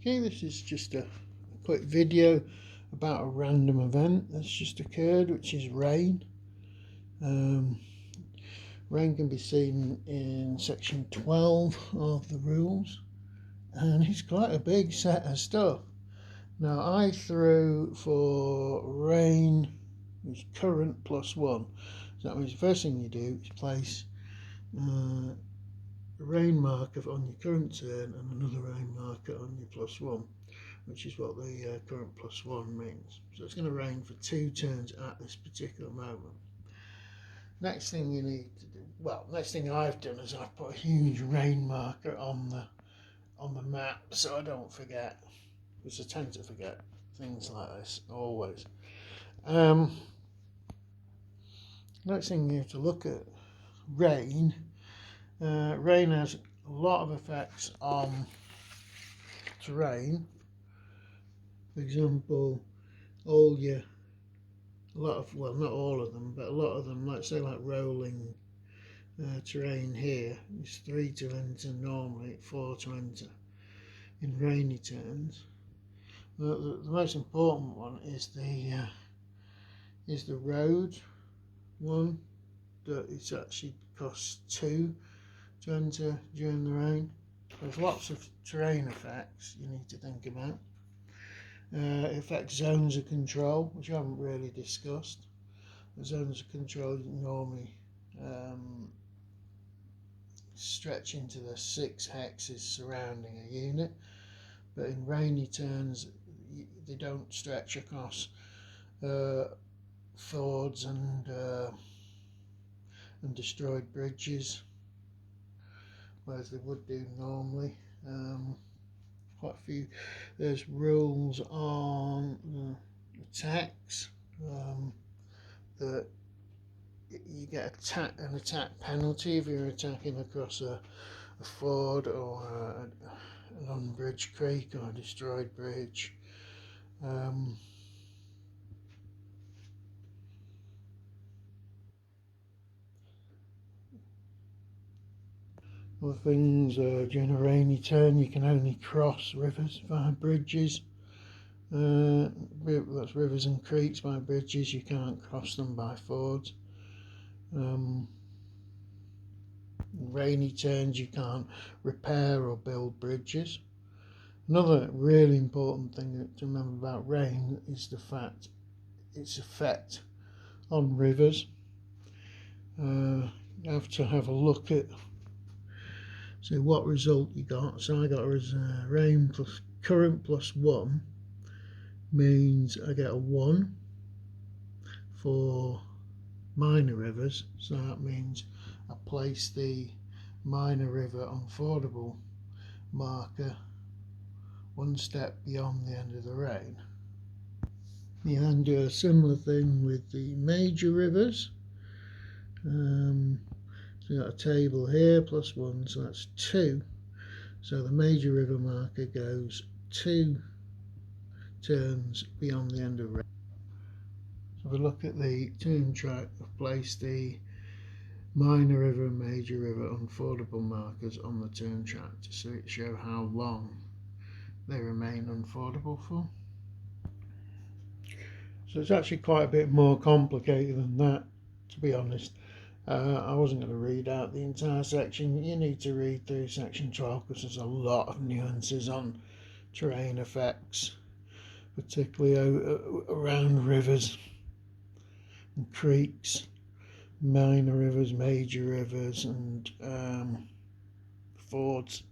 Okay, this is just a quick video about a random event that's just occurred, which is rain. Rain can be seen in section 12 of the rules, and it's quite a big set of stuff. Now I threw for rain is current +1. So that means the first thing you do is place a rain marker on your current turn and another rain marker on your +1, which is what the current +1 means. So it's going to rain for 2 turns at this particular moment. Next thing you need to do, next thing I've done is I've put a huge rain marker on the map so I don't forget, because I tend to forget things like this always. Next thing you have to look at rain. Rain has a lot of effects on terrain. For example, not all of them, but a lot of them, let's say like rolling terrain here, is 3 to enter normally, 4 to enter in rainy turns. The most important one is the road one, that it actually costs 2 to enter during the rain. There's lots of terrain effects you need to think about. It affects zones of control, which I haven't really discussed. The zones of control normally stretch into the 6 hexes surrounding a unit, but in rainy turns they don't stretch across fords and destroyed bridges, whereas they would do normally. Quite a few. There's rules on attacks that you get an attack penalty if you're attacking across a ford or an unbridged creek or a destroyed bridge. Other things, during a rainy turn you can only cross rivers via bridges. That's rivers and creeks by bridges, you can't cross them by fords. Rainy turns you can't repair or build bridges. Another really important thing to remember about rain is its effect on rivers. You have to have a look at what result you got. So I got rain plus current +1 means I get a 1 for minor rivers, so that means I place the minor river unfordable marker 1 step beyond the end of the rain. You then do a similar thing with the major rivers. So you've got a table here, +1, so that's 2. So the major river marker goes 2 turns beyond the end of rain. So if we look at the turn track, I've placed the minor river and major river unfordable markers on the turn track to show how long they remain unfordable for. So it's actually quite a bit more complicated than that, to be honest. I wasn't going to read out the entire section. You need to read through section 12 because there's a lot of nuances on terrain effects, particularly around rivers and creeks, minor rivers, major rivers, and fords.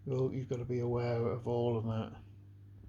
Well, you've got to be aware of all of that.